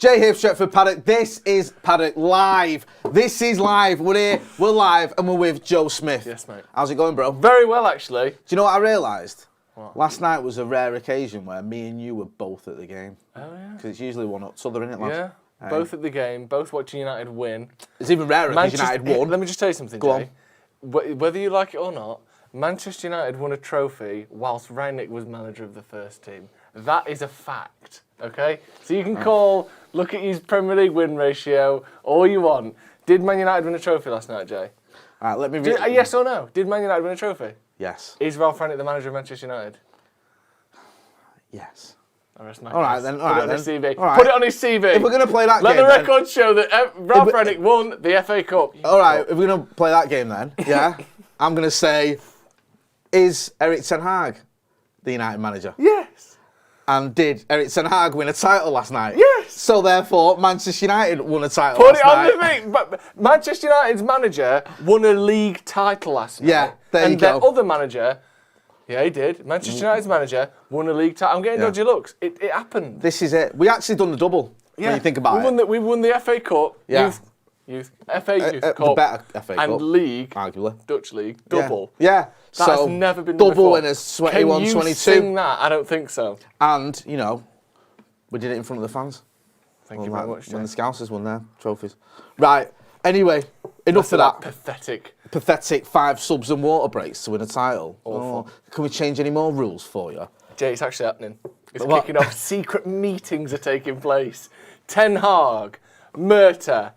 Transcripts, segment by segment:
Jay here, Stretford, Paddock. This is Paddock Live. This is live. We're here, we're live, and we're with Joe Smith. Yes, mate. How's it going, bro? Very well, actually. Do you know what I realised? What? Last night was a rare occasion where me and you were both at the game. Oh, yeah. Because it's usually one up to other, isn't it, lads? Yeah, both at the game, both watching United win. It's even rarer because United won. Let me just tell you something, Go Jay. Whether you like it or not, Manchester United won a trophy whilst Rangnick was manager of the first team. That is a fact, okay? So you can look at his Premier League win ratio all you want. Did Man United win a trophy last night, Jay? All right, let me Yes or no? Did Man United win a trophy? Yes. Is Ralph Rangnick the manager of Manchester United? Yes. All right, then. All right, Put it then. on his CV. All right. Put it on his CV. If we're going to play that Let game, the record show that Ralph Rangnick won the FA Cup. All right, if we're going to play that game then, yeah, I'm going to say, is Eric Ten Hag the United manager? Yes. And did Eric Ten Hag win a title last night? Yes. So therefore, Manchester United won a title Put last it on night. the thing. But Manchester United's manager won a league title last night. Yeah, there you and go. their other manager, yeah, he did. Manchester United's manager won a league title. I'm getting dodgy looks. It happened. This is it. We actually done the double. When you think about it. We won the FA Cup. Yeah. FA Youth Cup. The better FA Cup. And League. Arguably. Dutch League. Double. Yeah. That has never been done double before. winners, 21, Can you 22. sing that? I don't think so. And, you know, we did it in front of the fans. Thank you very much, Jay. When the Scousers won their trophies. Right. Anyway, enough of that. Pathetic. 5 subs and water breaks to win a title. Awful. Can we change any more rules for you? Jay, it's actually happening. It's What? kicking off. Secret meetings are taking place. Ten Hag, Murta,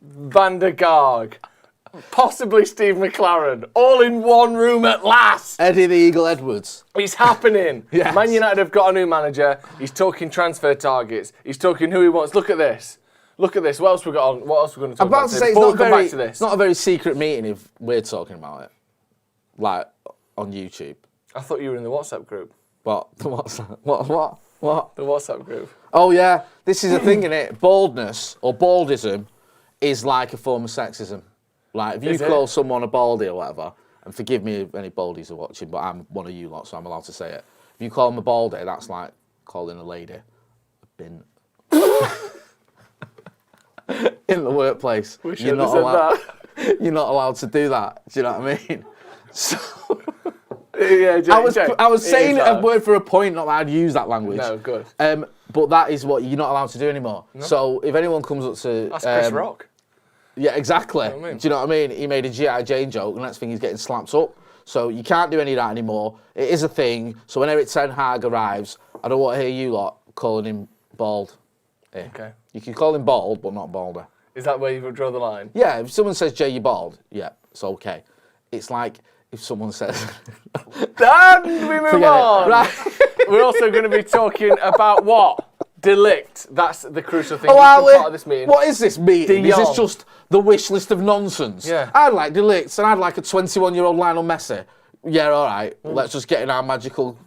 Van der Garg, possibly Steve McClaren, all in one room at last. Eddie the Eagle Edwards. It's happening. Yes. Man United have got a new manager. He's talking transfer targets. He's talking who he wants. Look at this. Look at this. What else we got on? What else are we going to talk I'm about about to today? say Before we come back to this. it's not a very secret meeting if we're talking about it. Like, on YouTube. I thought you were in the WhatsApp group. What? What's that? What? The WhatsApp group. Oh, yeah. This is a thing, innit? Baldness, or baldism, is like a form of sexism. Like, if you call someone a baldy or whatever, and forgive me if any baldies are watching, but I'm one of you lot, so I'm allowed to say it. If you call them a baldy, that's like calling a lady a bin. In the workplace. We should have said that. You're not allowed to do that. Do you know what I mean? So... Yeah, Jay, I was saying a word for a point, not that I'd use that language. No, good. But that is what you're not allowed to do anymore. No. So if anyone comes up to... That's Chris Rock. Yeah, exactly. You know what I mean? Do you know what I mean? He made a G.I. Jane joke, and next thing he's getting slapped up. So you can't do any of that anymore. It is a thing. So when Eric Ten Hag arrives, I don't want to hear you lot calling him bald. Yeah. Okay. You can call him bald, but not balder. Is that where you would draw the line? Yeah, if someone says, Jay, you're bald, yeah, it's okay. It's like if someone says... And we move on. Right. We're also going to be talking about what? Ligt. That's the crucial thing. Oh, are we? Part of this meeting. What is this meeting? De Is this Jong. just the wish list of nonsense? Yeah. I'd like Ligt, and I'd like a 21-year-old Lionel Messi. Yeah, all right. Let's just get in our magical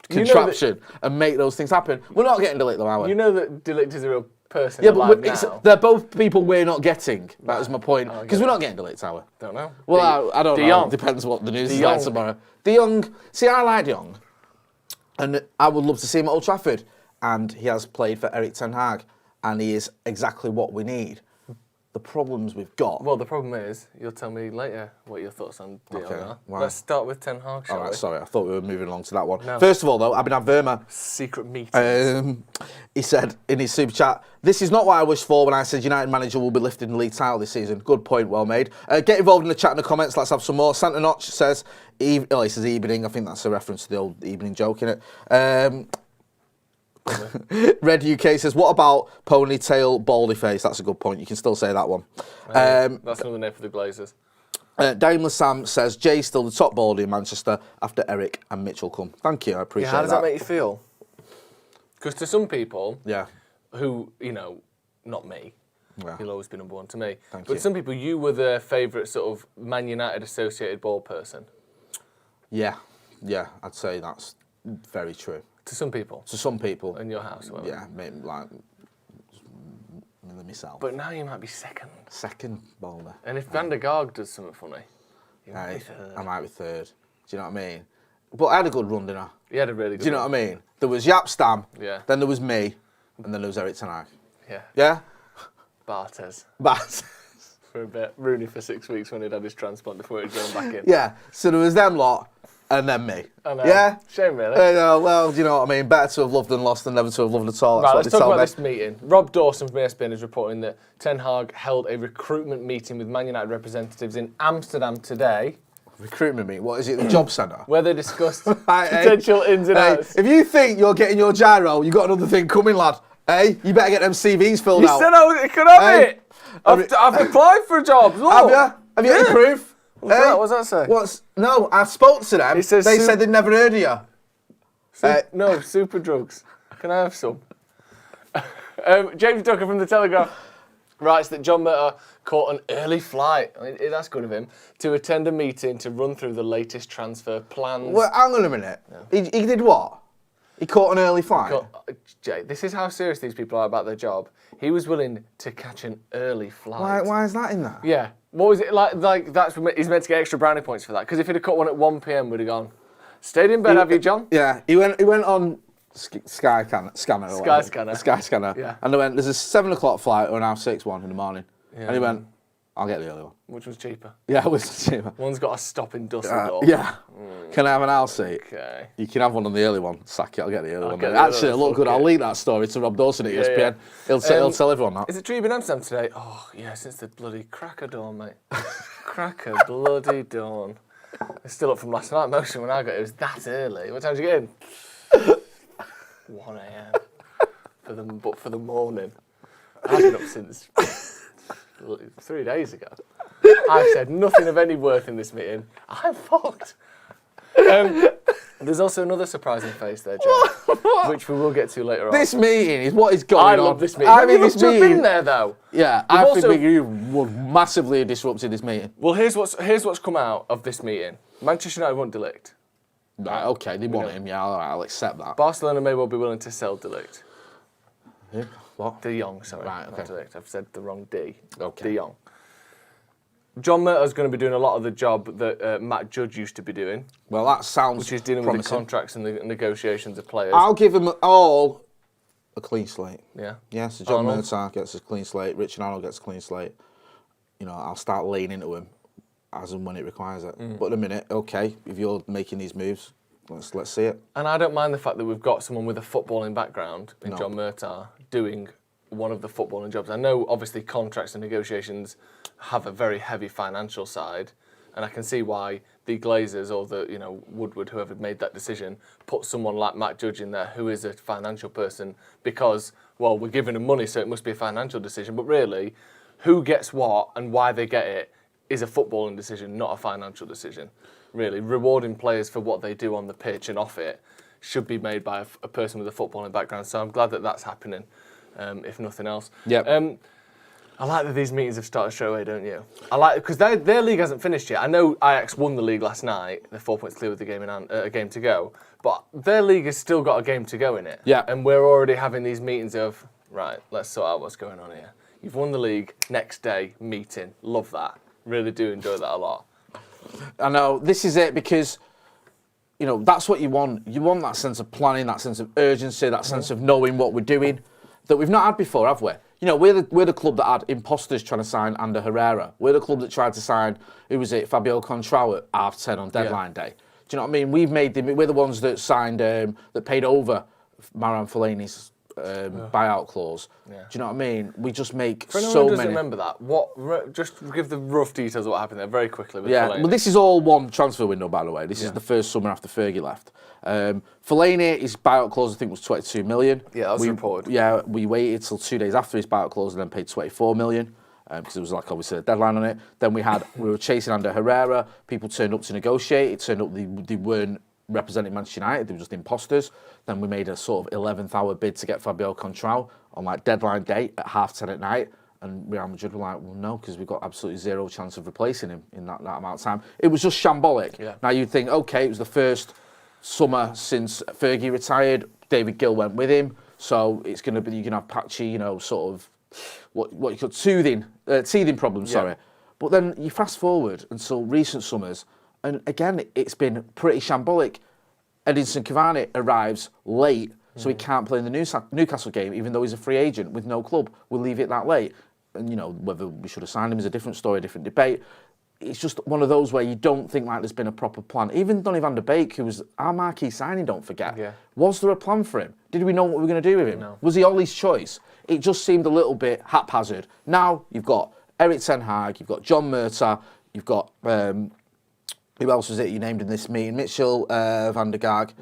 contraption and make those things happen. We're not getting Ligt, though, are we? You know that Ligt is a real person. Yeah, alive but now. they're both people we're not getting. That is my point. Because we're not getting Ligt, are we? Don't know. Well, I don't De know. Jong. Depends what the news De is like Jong. tomorrow. De Jong. See, I like De Jong. And I would love to see him at Old Trafford. And he has played for Eric Ten Hag. And he is exactly what we need. The problems we've got... Well, the problem is, you'll tell me later what your thoughts on De Jong are. Why? Let's start with Ten Hag, shall All right, we? sorry. I thought we were moving along to that one. No. First of all, though, Abhinav Verma... Secret meeting. He said in his super chat, "This is not what I wished for when I said United manager will be lifting the league title this season." Good point, well made. Get involved in the chat in the comments. Let's have some more. Santa Notch says, he says evening. I think that's a reference to the old evening joke, innit? Red UK says, "What about ponytail baldy face?" That's a good point. You can still say that one. That's another name for the Glazers. Daimler Sam says, "Jay's still the top baldy in Manchester after Eric and Mitchell come." Thank you, I appreciate that. How does that make you feel? Because to some people, Yeah. who, not me, Yeah. you'll always be number one to me, Thank but you. some people, you were their favourite sort of Man United associated ball person. Yeah, I'd say that's very true. To some people. To some people. In your house, well. Yeah, maybe like myself. But now you might be second. Second bowler. And if Van der Garg does something funny, you might be third. I might be third. Do you know what I mean? But I had a good run, didn't I? You had a really good Do you know what I mean? There was Yap Stam, Yeah. then there was me, and then there was Eric Ten Hag. Yeah. Yeah? Bartes. But For a bit. Rooney for 6 weeks when he'd had his transplant before he'd gone back in. yeah, so there was them lot and then me. I know. Yeah? Shame, really. Well, do you know what I mean? Better to have loved than lost than never to have loved at all. That's Right, what let's they talk tell about me. this meeting. Rob Dawson from ESPN is reporting that Ten Hag held a recruitment meeting with Man United representatives in Amsterdam today. Recruitment meeting? What is it, the job centre? Where they discussed Hey, potential ins and outs. If you think you're getting your gyro, you got another thing coming, lad. Hey, you better get them CVs filled You out. said I could have Hey. it. I've applied for a job. Look. Have you? Have you got any proof? What's that say? No, I spoke to them. It says They said they'd never heard of you. No, super drugs. Can I have some? James Ducker from The Telegraph writes that John Murtough caught an early flight, I mean, that's good of him, to attend a meeting to run through the latest transfer plans. Well, hang on a minute. He did what? He caught an early flight? Jay, this is how serious these people are about their job. He was willing to catch an early flight. Why is that in there? Yeah. What was it like? He's meant to get extra brownie points for that. Because if he'd have caught one at 1 p.m, we'd have gone. Stayed in bed, have you, John? Yeah. He went on Sky Scanner. Or whatever. Scanner. Sky Scanner. Yeah. And they went, there's a 7 o'clock flight or now 6:01 in the morning. Yeah. And he went, I'll get the early one. Which was cheaper? Yeah, it was cheaper. One's got to stop in Dusseldorf. Yeah. Can I have an aisle seat? Okay. You can have one on the early one. Sack it, I'll get the early one. get the Actually, early look one, good. fuck I'll it. leak that story to Rob Dawson at ESPN. yeah. He'll tell everyone that. Is it true you've been in Amsterdam today? Oh, yeah, since the bloody cracker dawn, mate. Cracker bloody dawn. It's still up from last night. Mostly when I got it was that early. What time did you get in? 1 a.m. But for the morning. I've been up since 3 days ago. I've said nothing of any worth in this meeting. I'm fucked. There's also another surprising face there, Joe, which we will get to later on. This meeting is what is going on. I love this meeting. I think this You've meeting. been there though. Yeah, I think you would massively disrupted this meeting. Well, here's what's come out of this meeting. Manchester United want De Ligt. Right, okay, they want him. Yeah, all right, I'll accept that. Barcelona may well be willing to sell De Ligt. Yeah, what? De Jong, sorry. Right, okay. Not De Ligt. I've said the wrong D. Okay. De Jong. John Murtough's going to be doing a lot of the job that Matt Judge used to be doing, Well, that sounds which is dealing promising. with the contracts and the negotiations of players. I'll give them all a clean slate. Yeah. Yeah, so John Arnold. Murtough gets a clean slate, Richard Arnold gets a clean slate. You know, I'll start laying into him as and when it requires it. But in a minute, okay, if you're making these moves, let's see it. And I don't mind the fact that we've got someone with a footballing background in No. John Murtough doing one of the footballing jobs. I know, obviously, contracts and negotiations have a very heavy financial side, and I can see why the Glazers or the Woodward, whoever made that decision, put someone like Matt Judge in there, who is a financial person, because we're giving him money, so it must be a financial decision. But really, who gets what and why they get it is a footballing decision, not a financial decision. Really, rewarding players for what they do on the pitch and off it should be made by a person with a footballing background. So I'm glad that that's happening, if nothing else. Yep. I like that these meetings have started straight away, don't you? I like because their league hasn't finished yet. I know Ajax won the league last night. They're 4 points clear with the game a game to go, but their league has still got a game to go in it. Yeah. And we're already having these meetings of right. Let's sort out what's going on here. You've won the league. Next day meeting. Love that. Really do enjoy that a lot. I know, this is it because, that's what you want. You want that sense of planning, that sense of urgency, that sense of knowing what we're doing that we've not had before, have we? We're the club that had imposters trying to sign Ander Herrera. We're the club that tried to sign, Fabio Contrao at 10:30 on deadline day. Do you know what I mean? We're the ones that signed, that paid over Marouane Fellaini's buyout clause. Yeah. Do you know what I mean? We just make For anyone so who doesn't many. remember that, just give the rough details of what happened there very quickly. With Yeah, Fellaini. well, this is all one transfer window, by the way. This is the first summer after Fergie left. Fellaini, his buyout clause, I think, was 22 million. Yeah, that was reported. Yeah, we waited till 2 days after his buyout clause and then paid 24 million because there was obviously a deadline on it. Then we were chasing Ander Herrera. People turned up to negotiate. It turned up they weren't representing Manchester United. They were just imposters. Then we made a sort of 11th hour bid to get Fabio Contrao on deadline day at 10:30 at night. And Real Madrid were like, well, no, because we've got absolutely zero chance of replacing him in that amount of time. It was just shambolic. Yeah. Now you'd think, okay, it was the first summer since Fergie retired. David Gill went with him. So it's going to be, you're going to have patchy, sort of, what you call teething problems, sorry. But then you fast forward until recent summers, and again, it's been pretty shambolic. Edinson Cavani arrives late so he can't play in the Newcastle game, even though he's a free agent with no club. We'll leave it that late. And, you know, whether we should have signed him is a different story, a different debate. It's just one of those where you don't think like there's been a proper plan. Even Donny van der Beek, who was our marquee signing, don't forget. Yeah. Was there a plan for him? Did we know what we were going to do with him? No. Was he Ollie's choice? It just seemed a little bit haphazard. Now you've got Erik Ten Hag, you've got John Murtagh, you've got... who else was it you named in this meeting? Mitchell van der Gaag.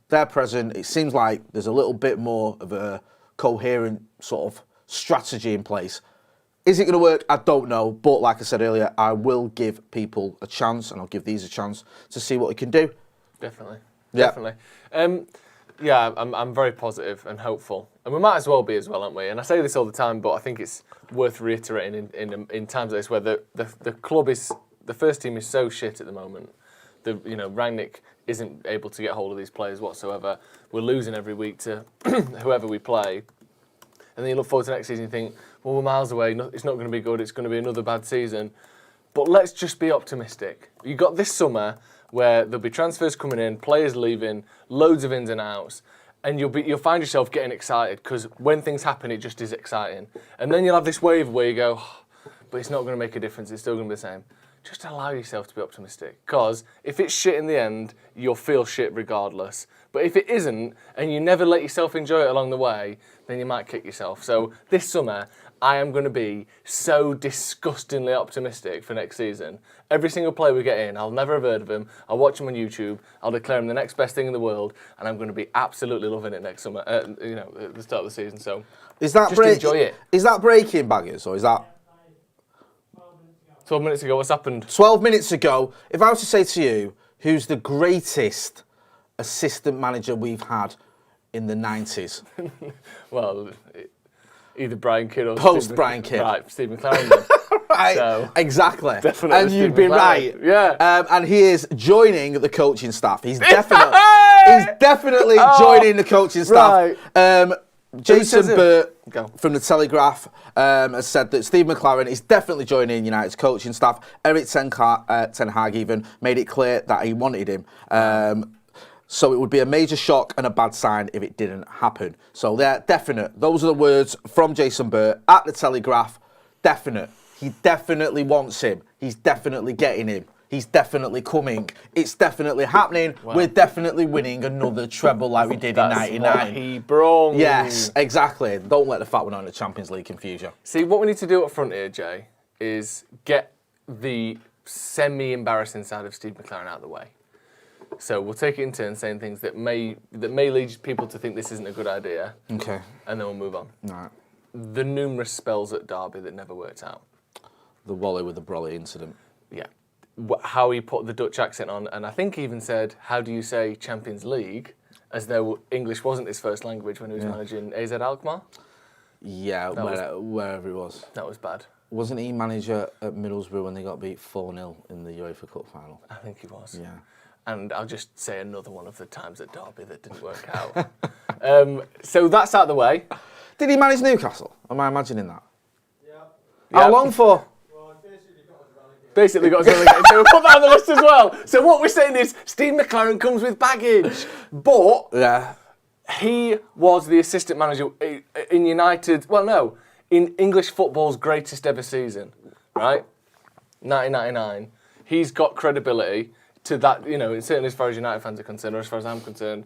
They're present. It seems like there's a little bit more of a coherent sort of strategy in place. Is it going to work? I don't know. But like I said earlier, I will give people a chance, and I'll give these a chance to see what they can do. Definitely. Yeah. Definitely. Yeah, I'm very positive and hopeful. And we might as well be as well, aren't we? And I say this all the time, but I think it's worth reiterating in times like this where the club is... The first team is so shit at the moment. Rangnick isn't able to get hold of these players whatsoever. We're losing every week to whoever we play. And then you look forward to next season and you think, well, we're miles away. It's not going to be good. It's going to be another bad season. But let's just be optimistic. You got this summer where there'll be transfers coming in, players leaving, loads of ins and outs, and you'll find yourself getting excited because when things happen, it just is exciting. And then you'll have this wave where you go, oh, but it's not going to make a difference. It's still going to be the same. Just allow yourself to be optimistic. Because if it's shit in the end, you'll feel shit regardless. But if it isn't, and you never let yourself enjoy it along the way, then you might kick yourself. So this summer, I am going to be so disgustingly optimistic for next season. Every single player we get in, I'll never have heard of him. I'll watch him on YouTube. I'll declare him the next best thing in the world, and I'm going to be absolutely loving it next summer. At the start of the season. So just enjoy it. Is that breaking, Baggers, or is that? 12 minutes ago, what's happened? 12 minutes ago, if I was to say to you, who's the greatest assistant manager we've had in the 90s? Well, either Brian Kidd or... Post-Brian Kidd. Right, Steve McClaren then. Right, so, exactly. Definitely and you'd be right. Yeah. And he is joining the coaching staff. He's definitely joining the coaching staff. Right. Jason Burt from the Telegraph has said that Steve McClaren is definitely joining United's coaching staff. Erik Ten Hag even made it clear that he wanted him. So it would be a major shock and a bad sign if it didn't happen. So they're definite. Those are the words from Jason Burt at the Telegraph. Definite. He definitely wants him. He's definitely getting him. He's definitely coming. It's definitely happening. Wow. We're definitely winning another treble like we did in '99. What he brung. Yes, exactly. Don't let the fact we're not in the Champions League confuse you. See, what we need to do up front here, Jay, is get the semi-embarrassing side of Steve McClaren out of the way. So we'll take it in turn, saying things that may lead people to think this isn't a good idea. Okay. And then we'll move on. All right. The numerous spells at Derby that never worked out. The Wally with the Brolly incident. Yeah. How he put the Dutch accent on, and I think he even said, how do you say Champions League, as though English wasn't his first language when he was managing AZ Alkmaar. Yeah, wherever it was. That was bad. Wasn't he manager at Middlesbrough when they got beat 4-0 in the UEFA Cup final? I think he was. Yeah. And I'll just say another one of the times at Derby that didn't work out. So that's out of the way. Did he manage Newcastle? Am I imagining that? Yeah. How long for? Basically got us relegated. So we'll put that on the list as well. So what we're saying is Steve McClaren comes with baggage. But he was the assistant manager in in English football's greatest ever season, right? 1999. He's got credibility to that, certainly as far as United fans are concerned, or as far as I'm concerned.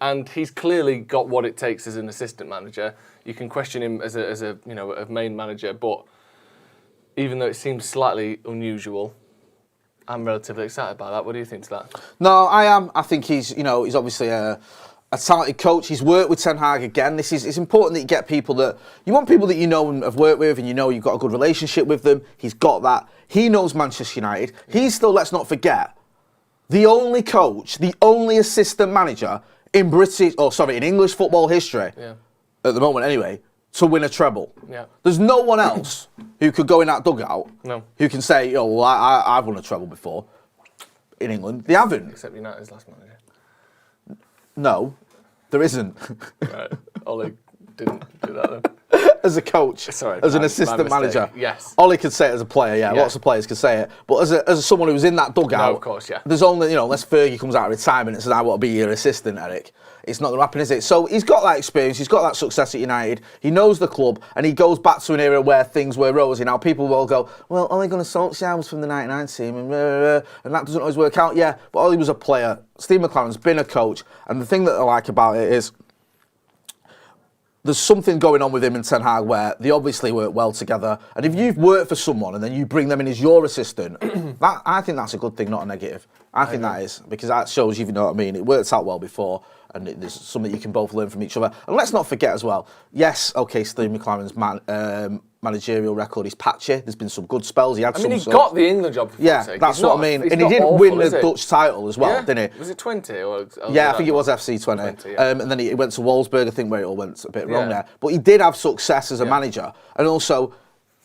And he's clearly got what it takes as an assistant manager. You can question him as a main manager, but even though it seems slightly unusual, I'm relatively excited by that. What do you think to that? No, I am. I think he's obviously a talented coach. He's worked with Ten Hag again. It's important that you get people you want people that you know and have worked with, and you've got a good relationship with them. He's got that. He knows Manchester United. He's still, let's not forget, the only coach, the only assistant manager in English football history, at the moment anyway, to win a treble. Yeah. There's no one else who could go in that dugout who can say, I've won a treble before in England. They haven't. Except United's last manager. No, there isn't. Right. Ollie didn't do that then. as a coach, Sorry, as an my assistant mistake. manager. Yes. Ollie could say it as a player, yeah. Lots of players could say it. But as someone who was in that dugout, No, of course, yeah. there's only, unless Fergie comes out of retirement and says, I want to be your assistant, Eric. It's not going to happen, is it? So he's got that experience, he's got that success at United, he knows the club, and he goes back to an era where things were rosy. Now, people will go, well, Ole Gunnar Solskjaer was from the 99 team, and that doesn't always work out. Yeah, but Ole was a player. Steve McClaren's been a coach, and the thing that I like about it is there's something going on with him and Ten Hag where they obviously work well together. And if you've worked for someone and then you bring them in as your assistant, I think that's a good thing, not a negative. I think that is, because that shows you know what I mean. It worked out well before, and there's something you can both learn from each other. And let's not forget as well, yes, okay, Steve McClaren's managerial record is patchy. There's been some good spells. He got the England job. For that's what I mean. And he didn't win the Dutch title as well, didn't he? Was it 20? Or yeah, I think it was FC 20. And then he went to Wolfsburg, I think, where it all went a bit wrong there. But he did have success as a manager. And also,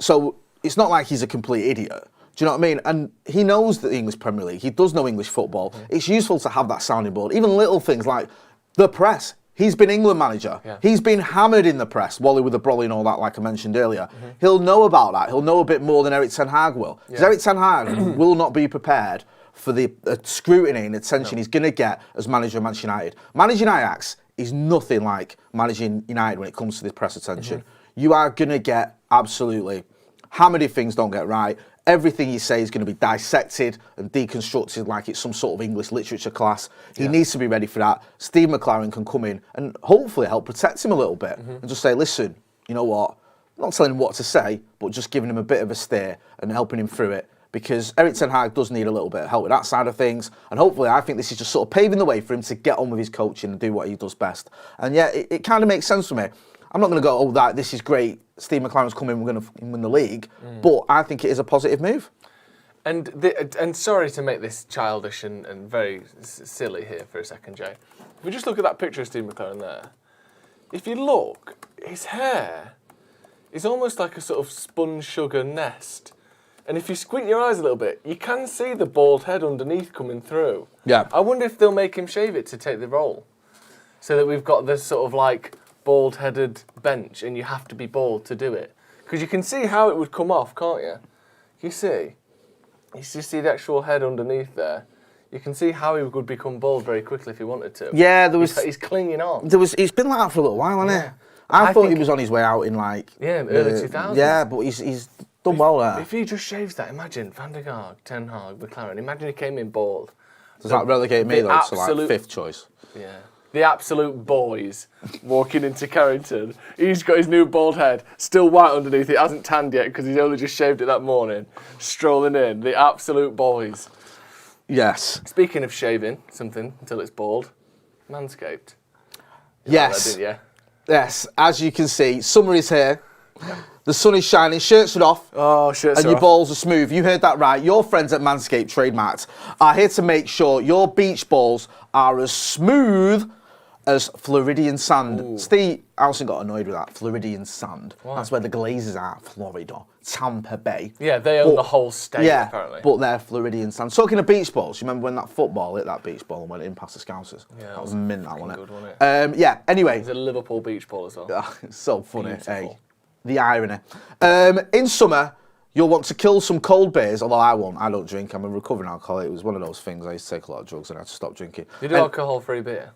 so it's not like he's a complete idiot. Do you know what I mean? And he knows the English Premier League. He does know English football. It's useful to have that sounding board. Even little things like the press. He's been England manager. Yeah. He's been hammered in the press, Wally with the brolly and all that, like I mentioned earlier. He'll know about that. He'll know a bit more than Eric Ten Hag will. Because Eric Ten Hag will not be prepared for the scrutiny and attention he's going to get as manager of Manchester United. Managing Ajax is nothing like managing United when it comes to the press attention. You are going to get absolutely hammered if things don't get right. Everything you say is going to be dissected and deconstructed like it's some sort of English literature class. He needs to be ready for that. Steve McClaren can come in and hopefully help protect him a little bit and just say, listen, you know what? I'm not telling him what to say, but just giving him a bit of a steer and helping him through it. Because Eric Ten Hag does need a little bit of help with that side of things. And hopefully, I think this is just sort of paving the way for him to get on with his coaching and do what he does best. And yeah, it kind of makes sense for me. I'm not going to go, oh, this is great. Steve McClaren's coming, we're going to win the league. But I think it is a positive move. And sorry to make this childish and very silly here for a second, Jay. If we just look at that picture of Steve McClaren there, if you look, his hair is almost like a sort of spun sugar nest. And if you squint your eyes a little bit, you can see the bald head underneath coming through. Yeah. I wonder if they'll make him shave it to take the role. So that we've got this sort of like bald-headed bench and you have to be bald to do it. Because you can see how it would come off, can't you? You see? You just see the actual head underneath there. You can see how he would become bald very quickly if he wanted to. Yeah, He's clinging on. It's been like that for a little while, hasn't it? I thought he was on his way out in like... Yeah, early 2000s. Yeah, but he's done well there. If he just shaves that, imagine Van der Gaag, Ten Hag, McClaren. Imagine he came in bald. Does that relegate me, though, to like fifth choice? Yeah. The absolute boys walking into Carrington. He's got his new bald head, still white underneath. It hasn't tanned yet because he's only just shaved it that morning. Strolling in. The absolute boys. Yes. Speaking of shaving something until it's bald, Manscaped. Yes. That, yes. As you can see, summer is here. The sun is shining, shirts are off. Oh, shirts are off. And your balls are smooth. You heard that right. Your friends at Manscaped, trademarked, are here to make sure your beach balls are as smooth as Floridian sand. Ooh. Steve Alison got annoyed with that. Floridian sand. Why? That's where the Glazers are, Florida, Tampa Bay. Yeah, they own the whole state, apparently. But they're Floridian sand. Talking of beach balls, you remember when that football hit that beach ball and went in past the Scousers? Yeah, that was mint, that wasn't good, wasn't it? Yeah, anyway. It's a Liverpool beach ball as well. It's so funny, Beautiful. eh? The irony. In summer, you'll want to kill some cold beers, although I won't. I don't drink. I'm a recovering alcoholic. It was one of those things. I used to take a lot of drugs and I had to stop drinking. You do alcohol-free beer?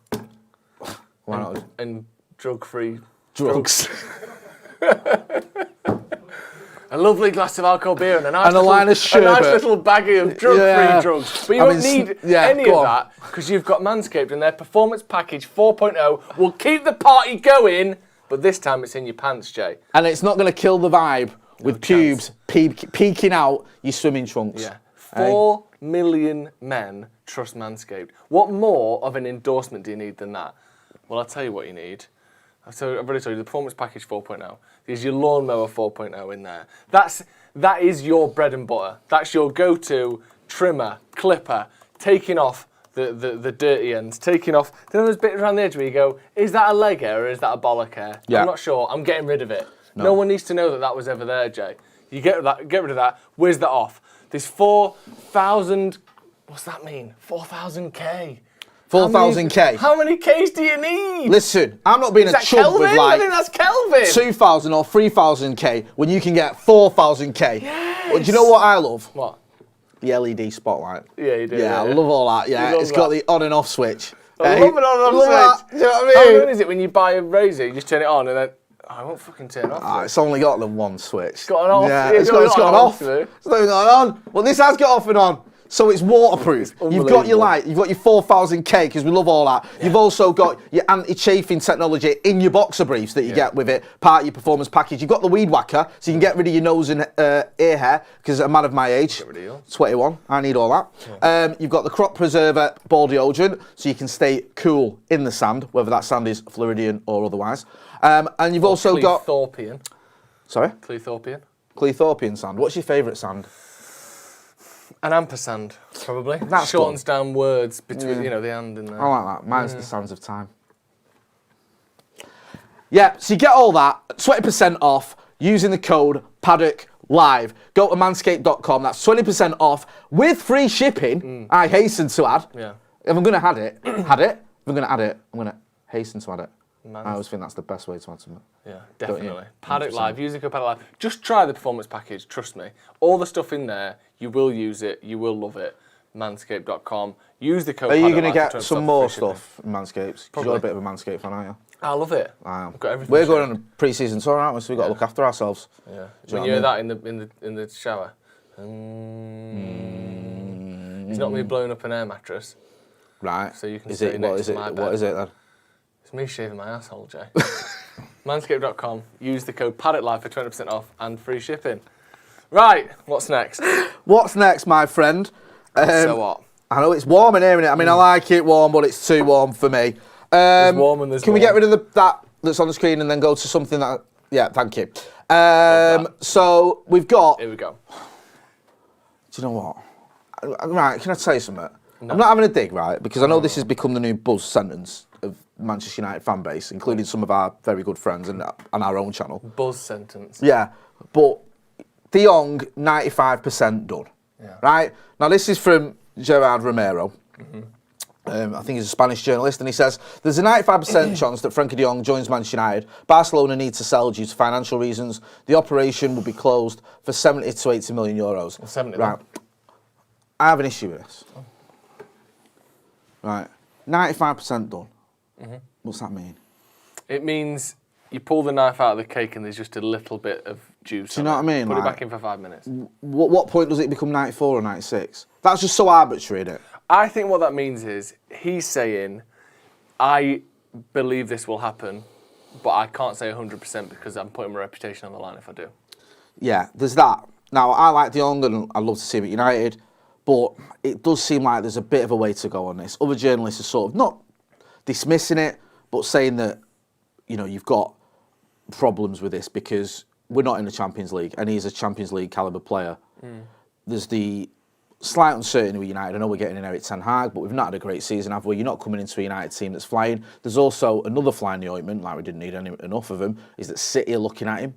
Why not? And drug-free Drugs. A lovely glass of alcohol beer and a nice, line of sherbet. A nice little baggie of drug-free drugs. But you won't need any of that because you've got Manscaped and their Performance Package 4.0 will keep the party going, but this time it's in your pants, Jay. And it's not going to kill the vibe with pubes peeking out your swimming trunks. Yeah. 4 million men trust Manscaped. What more of an endorsement do you need than that? Well, I'll tell you what you need. I've already told you, the Performance Package 4.0. There's your Lawnmower 4.0 in there. That is your bread and butter. That's your go-to trimmer, clipper, taking off the dirty ends, taking off... Do you know those bits around the edge where you go, is that a leg hair or is that a bollock hair? Yeah. I'm not sure. I'm getting rid of it. No one needs to know that was ever there, Jay. You get rid of that, whiz that off. There's 4,000... What's that mean? 4,000K 4,000k. How many Ks do you need? Listen, I'm not being a chump Kelvin? with I think that's Kelvin. 2,000 or 3,000k when you can get 4,000k. Yes. Well, do you know what I love? What? The LED spotlight. Yeah, you do. Yeah, I love all that. Yeah, it's got the on and off switch. I love it on and off switch. Do you know what I How mean? good is it when you buy a razor, you just turn it on and then... I won't fucking turn off. It's only got the one switch. It's got an off. Yeah, Yeah, it's got an off. It's not even got an on. Well, this has got off and on. So it's waterproof. You've got your light, you've got your 4,000k, because we love all that. Yeah. You've also got your anti-chafing technology in your boxer briefs that you get with it, part of your performance package. You've got the weed whacker, so you can get rid of your nose and ear hair, because a man of my age, 21, I need all that. Yeah. You've got the crop preserver ball deodorant, so you can stay cool in the sand, whether that sand is Floridian or otherwise. And you've also got... Cleethorpeian. Sorry? Cleethorpeian. Cleethorpeian sand. What's your favourite sand? An ampersand, probably. That shortens down words between, the and and the... I like that. Mine's the sands of time. Yeah, so you get all that, 20% off, using the code Paddock Live. Go to manscaped.com, that's 20% off, with free shipping, I hasten to add. Yeah. If I'm going to add it, if I'm going to add it, I'm going to hasten to add it. I always think that's the best way to add something. Yeah, definitely. Paddock Live, using code Paddock Live. Just try the performance package, trust me. All the stuff in there, you will use it, you will love it. Manscaped.com. Use the code Are Paddock you going to Live get some more stuff from Manscaped? Because you're a bit of a Manscaped fan, aren't you? I love it. I am. Got everything. We're going on a pre-season tour, aren't we? So we've got to look after ourselves. Yeah. When you hear that in the shower. It's not me blowing up an air mattress. Right. So you can stay next to my bed. What is it then? It's me shaving my asshole, Jay. Manscaped.com. Use the code PaddockLive for 20% off and free shipping. Right, what's next? What's next, my friend? So what? I know it's warm in here, innit? I mean, I like it warm, but it's too warm for me. There's warm and there's Can we get rid of that that's on the screen and then go to something that... Yeah, thank you. So we've got... Here we go. Do you know what? Right, can I tell you something? No. I'm not having a dig, right? Because I know this has become the new buzz sentence of Manchester United fan base, including some of our very good friends and our own channel. Buzz sentence. Yeah, but De Jong, 95% done. Yeah. Right? Now, this is from Gerard Romero. I think he's a Spanish journalist, and he says, there's a 95% chance that Frenkie De Jong joins Manchester United. Barcelona need to sell due to financial reasons. The operation will be closed for 70 to 80 million euros. Well, 70 right. I have an issue with this. Right. 95% done. What's that mean? It means you pull the knife out of the cake and there's just a little bit of juice. Do you know what I mean? Put it back in for 5 minutes. What point does it become 94 or 96? That's just so arbitrary, isn't it? I think what that means is he's saying, I believe this will happen, but I can't say 100% because I'm putting my reputation on the line if I do. Yeah, there's that. Now, I like De Jong and I'd love to see him at United, but it does seem like there's a bit of a way to go on this. Other journalists are sort of not dismissing it, but saying that, you know, you've got problems with this because we're not in the Champions League and he's a Champions League calibre player. There's the slight uncertainty with United. I know we're getting in Eric Ten Hag, but we've not had a great season, have we? You're not coming into a United team that's flying. There's also another fly in the ointment, like we didn't need enough of him, is that City are looking at him.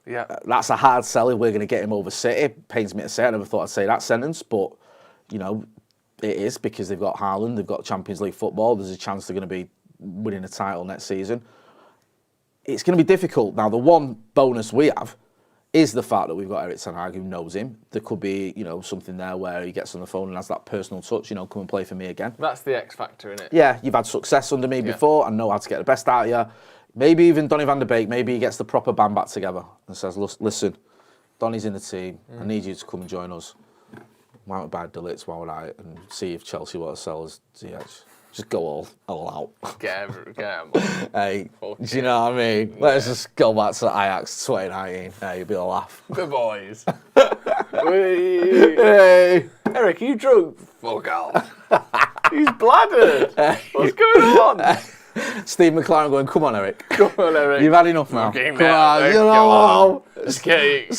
Yeah. That's a hard sell if we're going to get him over City. Pains me to say, I never thought I'd say that sentence, but, you know, it is because they've got Haaland, they've got Champions League football, there's a chance they're going to be winning a title next season. It's going to be difficult. Now, the one bonus we have is the fact that we've got Eric Ten Hag who knows him. There could be, you know, something there where he gets on the phone and has that personal touch, you know, come and play for me again. That's the X factor, isn't it? Yeah, you've had success under me before. I know how to get the best out of you. Maybe even Donny van der Beek, maybe he gets the proper band back together and says, listen, Donny's in the team. I need you to come and join us. Why don't we buy Ligt while we're out and see if Chelsea want to sell us DH. Just go all out. Get him. Hey, do you know what I mean? Yeah. Let's just go back to Ajax 2019. Hey, it'll be a laugh. The boys. Hey. Eric, are you drunk? Fuck off. He's bladdered. What's going on? Steve McClaren going, come on, Eric. Come on, Eric. You've had enough now. Come on, you know. Let's get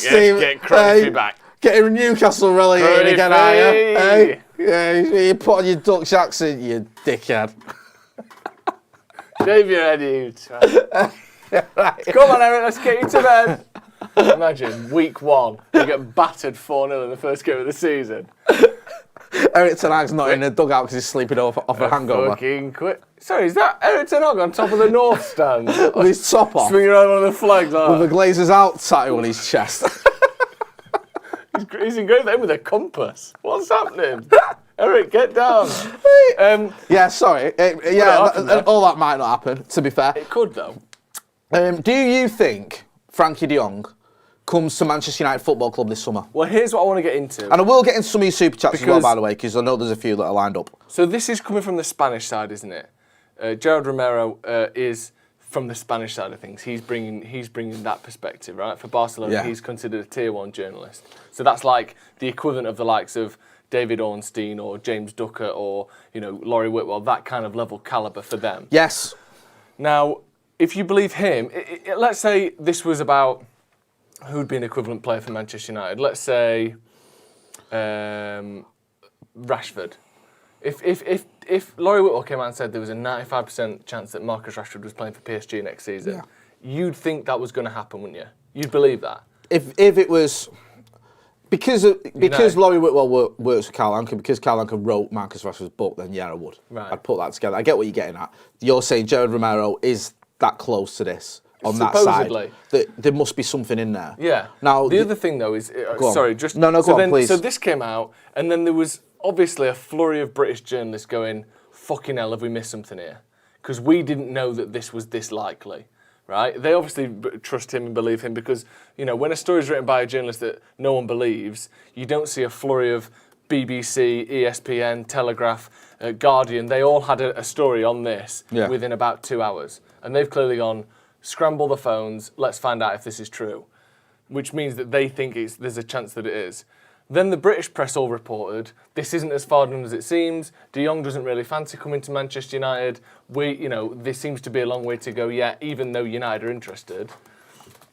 Crosby back. Getting Newcastle relegated again, are you? Hey? Yeah, you put on your Dutch accent, you dickhead. Shave your head, you. Right. Come on, Eric, let's get you to bed. Imagine, week 1, you get battered 4-0 in the first game of the season. Eric Ten Hag's not in a dugout because he's sleeping off a hangover. Fucking quit. Sorry, is that Eric Ten Hag on top of the North Stand? With his top off. Swinging around one of the flags like With the Glazers out tattoo on his chest. He's going there with a compass. What's happening? Eric, get down. Yeah, sorry. All that might not happen, to be fair. It could, though. Do you think Frenkie De Jong comes to Manchester United Football Club this summer? Well, here's what I want to get into. And I will get into some of your super chats as well, by the way, because I know there's a few that are lined up. So this is coming from the Spanish side, isn't it? Gerard Romero is from the Spanish side of things. He's bringing that perspective, right? For Barcelona, he's considered a tier 1 journalist. So that's like the equivalent of the likes of David Ornstein or James Ducker or Laurie Whitwell, that kind of level caliber for them. Yes. Now, if you believe him, let's say this was about who'd be an equivalent player for Manchester United. Let's say Rashford. If Laurie Whitwell came out and said there was a 95% chance that Marcus Rashford was playing for PSG next season, you'd think that was going to happen, wouldn't you? You'd believe that. If it was because Laurie Whitwell works with Carl Anka, because Carl Anka wrote Marcus Rashford's book, then yeah, I would. Right. I'd put that together. I get what you're getting at. You're saying Gerard Romero is that close to this on that side. That there must be something in there. Yeah. Now the other thing though is go on, please. So this came out, and then there was obviously a flurry of British journalists going, "Fucking hell, have we missed something here?" Because we didn't know that this was this likely. Right? They obviously trust him and believe him because, when a story is written by a journalist that no one believes, you don't see a flurry of BBC, ESPN, Telegraph, Guardian. They all had a story on this within about 2 hours. And they've clearly gone, scramble the phones, let's find out if this is true. Which means that they think there's a chance that it is. Then the British press all reported, this isn't as far done as it seems. De Jong doesn't really fancy coming to Manchester United. There seems to be a long way to go yet, even though United are interested.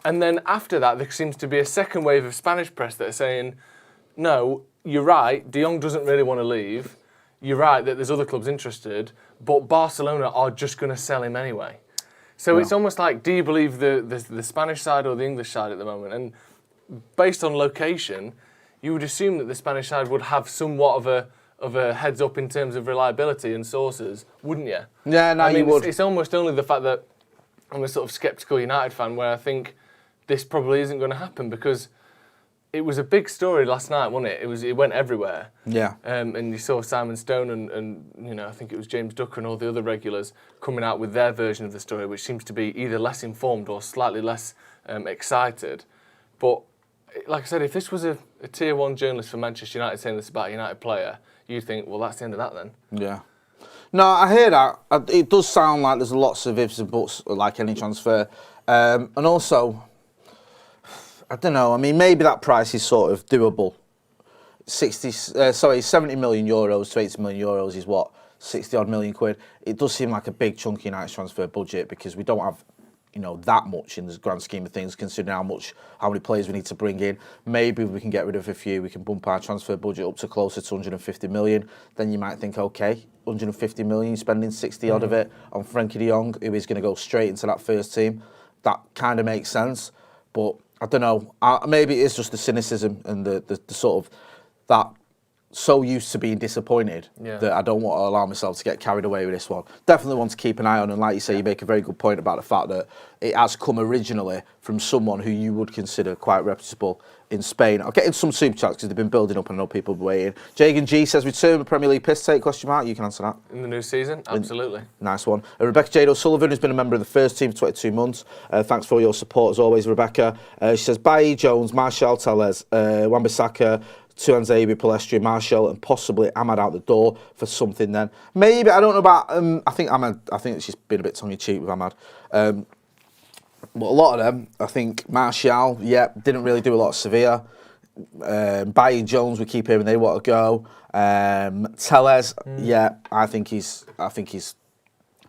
And then after that, there seems to be a second wave of Spanish press that are saying, no, you're right, De Jong doesn't really want to leave. You're right that there's other clubs interested, but Barcelona are just going to sell him anyway. So it's almost like, do you believe the Spanish side or the English side at the moment? And based on location, you would assume that the Spanish side would have somewhat of a heads up in terms of reliability and sources, wouldn't you? Yeah, no, you would. It's almost only the fact that I'm a sort of sceptical United fan where I think this probably isn't going to happen because it was a big story last night, wasn't it? It went everywhere. Yeah. And you saw Simon Stone and I think it was James Ducker and all the other regulars coming out with their version of the story, which seems to be either less informed or slightly less excited. But like I said, if this was a tier 1 journalist for Manchester United saying this about a United player, you'd think, well, that's the end of that then. Yeah. No, I hear that. It does sound like there's lots of ifs and buts, like any transfer. And also, I don't know, maybe that price is sort of doable. 70 million euros to 80 million euros is what? 60 odd million quid. It does seem like a big chunk of United's transfer budget because we don't have that much in the grand scheme of things, considering how many players we need to bring in. Maybe we can get rid of a few, we can bump our transfer budget up to closer to 150 million. Then you might think, okay, 150 million, spending 60 odd of it on Frenkie De Jong, who is going to go straight into that first team. That kind of makes sense. But I don't know, maybe it's just the cynicism and the sort of that so used to being disappointed that I don't want to allow myself to get carried away with this one. Definitely want to keep an eye on, and like you say, you make a very good point about the fact that it has come originally from someone who you would consider quite reputable in Spain. I'll get into some super chats because they've been building up and I know people will be waiting. Jagan G says, return the Premier League piss take, question mark. You can answer that. In the new season? Absolutely. Nice one. Rebecca Jade O'Sullivan, who's been a member of the first team for 22 months. Thanks for all your support as always, Rebecca. She says, Bailly, Jones, Martial, Tellez, Wan-Bissaka, Tuanzebe, Palestri, Marshall, and possibly Ahmad out the door for something then. Maybe, I don't know about, I think she's been a bit tongue-in-cheek with Ahmad. But a lot of them, I think Martial, didn't really do a lot of Sevilla. Bailly, Jones, we keep hearing they want to go. Tellez, I think he's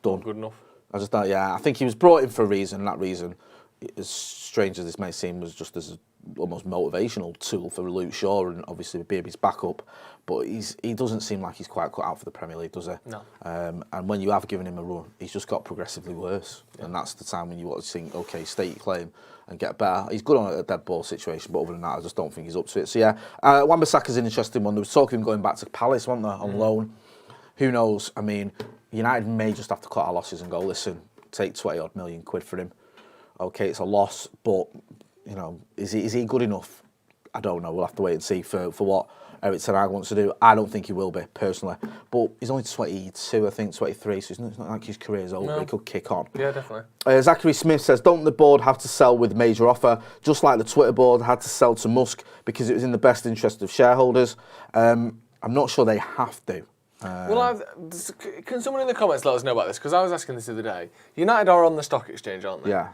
done. Good enough. I just thought, I think he was brought in for a reason, and that reason as strange as this may seem, was just as almost motivational tool for Luke Shaw and obviously Beerbie's backup. But he doesn't seem like he's quite cut out for the Premier League, does he? No. And when you have given him a run, he's just got progressively worse. Yeah. And that's the time when you want to think, okay, state your claim and get better. He's good on a dead ball situation, but other than that, I just don't think he's up to it. So yeah, Wan-Bissaka's an interesting one. There was talk of him going back to Palace, wasn't there, on loan. Who knows? I mean, United may just have to cut our losses and go, listen, take 20-odd million quid for him. Okay, it's a loss, but, you know, is he good enough? I don't know. We'll have to wait and see for what Eric Ten Hag wants to do. I don't think he will be, personally. But he's only 22, I think, 23, so it's not like his career's over. No. He could kick on. Yeah, definitely. Zachary Smith says, don't the board have to sell with major offer, just like the Twitter board had to sell to Musk because it was in the best interest of shareholders? I'm not sure they have to. Can someone in the comments let us know about this? Because I was asking this the other day. United are on the stock exchange, aren't they? Yeah.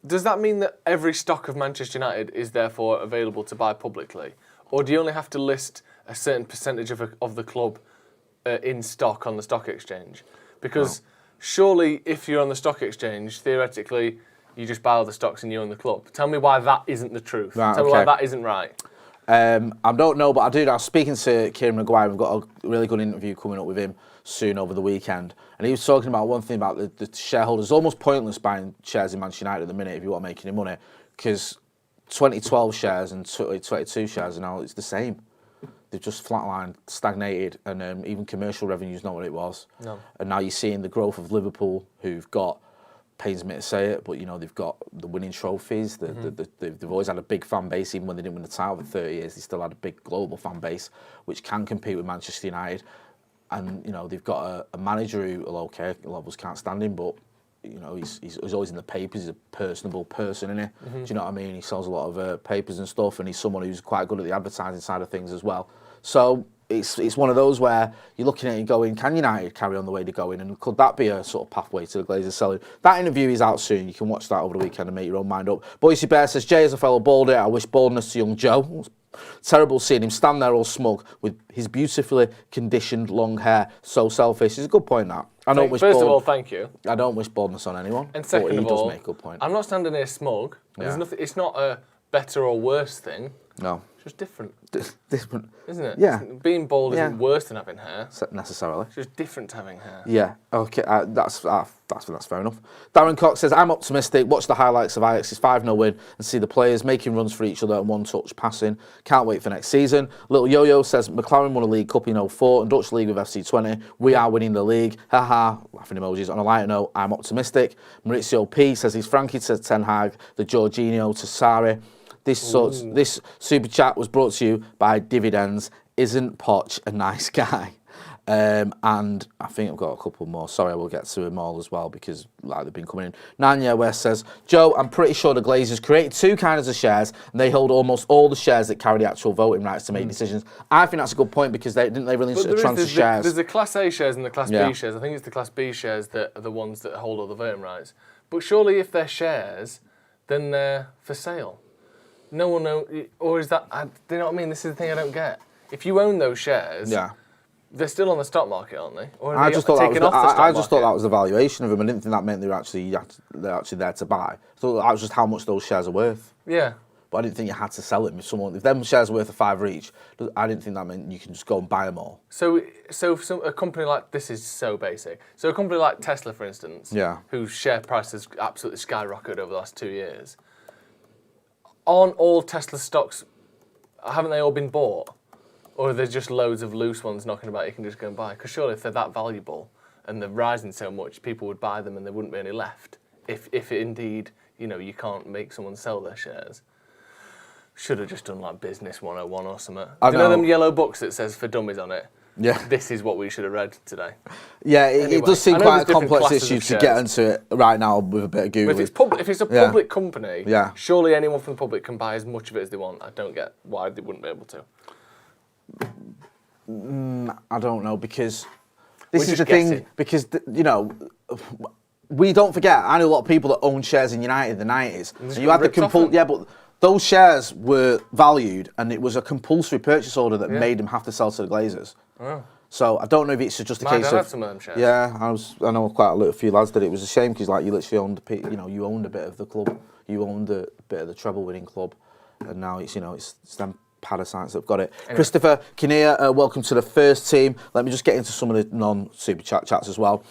Does that mean that every stock of Manchester United is therefore available to buy publicly? Or do you only have to list a certain percentage of the club in stock on the stock exchange? Because surely if you're on the stock exchange, theoretically, you just buy all the stocks and you own the club. Tell me why that isn't the truth. Right, Tell me why that isn't right. I don't know, but I was speaking to Kieran Maguire. We've got a really good interview coming up with him soon over the weekend. And he was talking about one thing about the shareholders. It's almost pointless buying shares in Manchester United at the minute if you want to make any money, because 2012 shares and 2022 shares are now, it's the same. They've just flatlined, stagnated, and even commercial revenue's not what it was. No. And now you're seeing the growth of Liverpool, who've got, pains me to say it, but you know they've got the winning trophies. They've always had a big fan base, even when they didn't win the title for 30 years. They still had a big global fan base, which can compete with Manchester United. And you know they've got a manager who, okay, a lot of us can't stand him, but you know he's always in the papers. He's a personable person, isn't he? Do you know what I mean? He sells a lot of papers and stuff, and he's someone who's quite good at the advertising side of things as well. So it's one of those where you're looking at it and going, can United carry on the way they're going, and could that be a sort of pathway to the Glazers selling? That interview is out soon. You can watch that over the weekend and make your own mind up. Boise Bear says, Jay is a fellow baldy. I wish baldness to young Joe. Terrible seeing him stand there all smug with his beautifully conditioned long hair. So selfish. It's a good point, that. First of all, thank you. I don't wish baldness on anyone. And second of all, does make a good point. I'm not standing here smug. There's nothing. It's not a better or worse thing. No. It's just different. Different. Isn't it? Yeah. Being bald isn't worse than having hair. Necessarily. It's just different to having hair. Yeah. Okay. That's fair enough. Darren Cox says, I'm optimistic. Watch the highlights of Ajax's 5-0 win and see the players making runs for each other and one-touch passing. Can't wait for next season. Little Yo-Yo says, McClaren won a League Cup in 2004 and Dutch League with FC20. We are winning the league. Haha. Laughing emojis. On a lighter note, I'm optimistic. Maurizio P says he's Frenkie to Ten Hag, the Jorginho to Sarri. This super chat was brought to you by Dividends. Isn't Poch a nice guy? And I think I've got a couple more. Sorry, I will get to them all as well because they've been coming in. Nanya West says, Joe, I'm pretty sure the Glazers created two kinds of shares and they hold almost all the shares that carry the actual voting rights to make decisions. I think that's a good point because they release a transfer shares. There's the Class A shares and the Class B shares. I think it's the Class B shares that are the ones that hold all the voting rights. But surely if they're shares, then they're for sale. No one knows, or is that? Do you know what I mean? This is the thing I don't get. If you own those shares, they're still on the stock market, aren't they? Or are they taken off the stock market? I just thought that was the valuation of them. I didn't think that meant they're actually there to buy. I thought that was just how much those shares are worth. Yeah. But I didn't think you had to sell it. If them shares are worth a £5 each, I didn't think that meant you can just go and buy them all. So a company like, this is so basic. So a company like Tesla, for instance, whose share price has absolutely skyrocketed over the last 2 years. Aren't all Tesla stocks, haven't they all been bought? Or are there just loads of loose ones knocking about you can just go and buy? Because surely if they're that valuable and they're rising so much, people would buy them and there wouldn't be any left. If indeed, you can't make someone sell their shares. Should have just done like Business 101 or something. Do you know them yellow books that says for dummies on it? Yeah. This is what we should have read today. Yeah, it does seem quite a complex issue to get into it right now with a bit of Google. But if it's a public company, surely anyone from the public can buy as much of it as they want. I don't get why they wouldn't be able to. I don't know, because this is the thing, because, we don't forget, I know a lot of people that own shares in United in the 90s. And you had but those shares were valued and it was a compulsory purchase order that made them have to sell to the Glazers. Oh. So I don't know if it's just a My case dad of had some of them shares. yeah. I know quite a few lads that it was a shame because like you literally owned you owned a bit of the club, you owned a bit of the treble winning club, and now it's it's them parasites that've got it. Anyway. Christopher Kinnear, welcome to the first team. Let me just get into some of the non-super chats as well.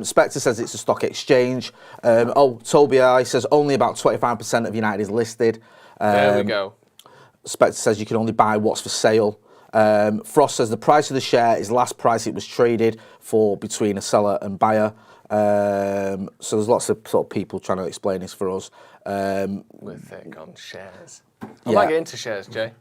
Spectre says it's a stock exchange. Toby I says only about 25% of United is listed. There we go. Spectre says you can only buy what's for sale. Frost says the price of the share is the last price it was traded for between a seller and buyer. So there's lots of sort of people trying to explain this for us. We're thick on shares. I might get into shares, Jay.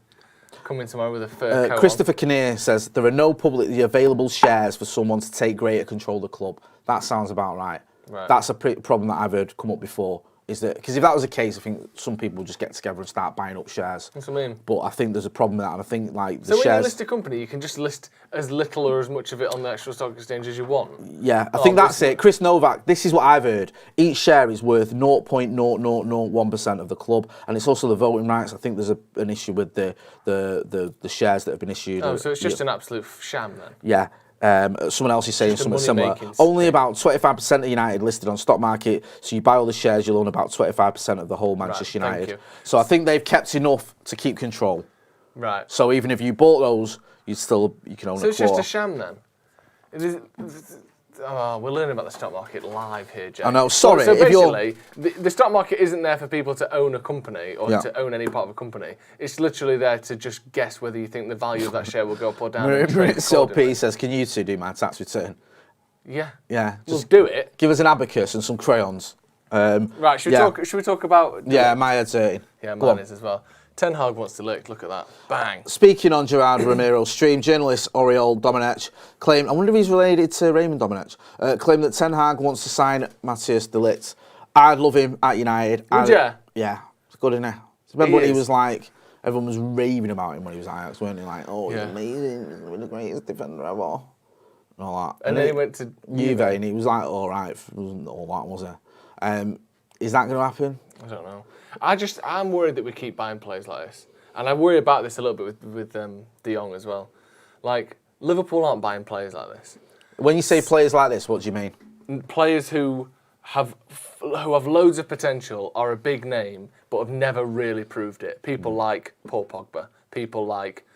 Coming tomorrow with a fur coat Christopher Kinnear says there are no publicly available shares for someone to take greater control of the club. That sounds about right. That's a problem that I've heard come up before. Is that because if that was the case, I think some people would just get together and start buying up shares. That's what I mean. But I think there's a problem with that, and I think like the shares. So shares. when you list a company, you can just list as little or as much of it on the actual stock exchange as you want. Yeah, I think that's it. Chris Novak, this is what I've heard. Each share is worth 0.0001% of the club, and it's also the voting rights. I think there's an issue with the shares that have been issued. Oh, so it's just an absolute sham then. Yeah. Someone else is saying something similar. Only about 25% of United listed on stock market, so you buy all the shares, you'll own about 25% of the whole Manchester United. So I think they've kept enough to keep control. Right. So even if you bought those, you can own a quarter. So it's just a sham then? We're learning about the stock market live here, Jay. I know, sorry. So basically, the stock market isn't there for people to own a company or to own any part of a company. It's literally there to just guess whether you think the value of that share will go up or down. P says, can you two do my tax return? Yeah. Yeah. Just do it. Give us an abacus and some crayons. Right, should we talk about... Yeah, my head's hurting. Yeah, mine is as well. Ten Hag wants to Ligt. Look at that. Bang. Speaking on Gerard Ramiro's stream, journalist Oriol Domenech claimed, I wonder if he's related to Raymond Domenech, claimed that Ten Hag wants to sign Matthias de Ligt. I'd love him at United. Would you? Yeah. It's good, isn't it? Remember when he was like, everyone was raving about him when he was at Ajax, weren't they? Like, oh, he's amazing. He's the greatest defender ever. And all that. And then he went to Juve and he was like, all right. It wasn't all that, was it? Is that going to happen? I don't know. I'm worried that we keep buying players like this. And I worry about this a little bit with De Jong as well. Like, Liverpool aren't buying players like this. When you say players like this, what do you mean? Players who have loads of potential, are a big name, but have never really proved it. People like Paul Pogba. People like,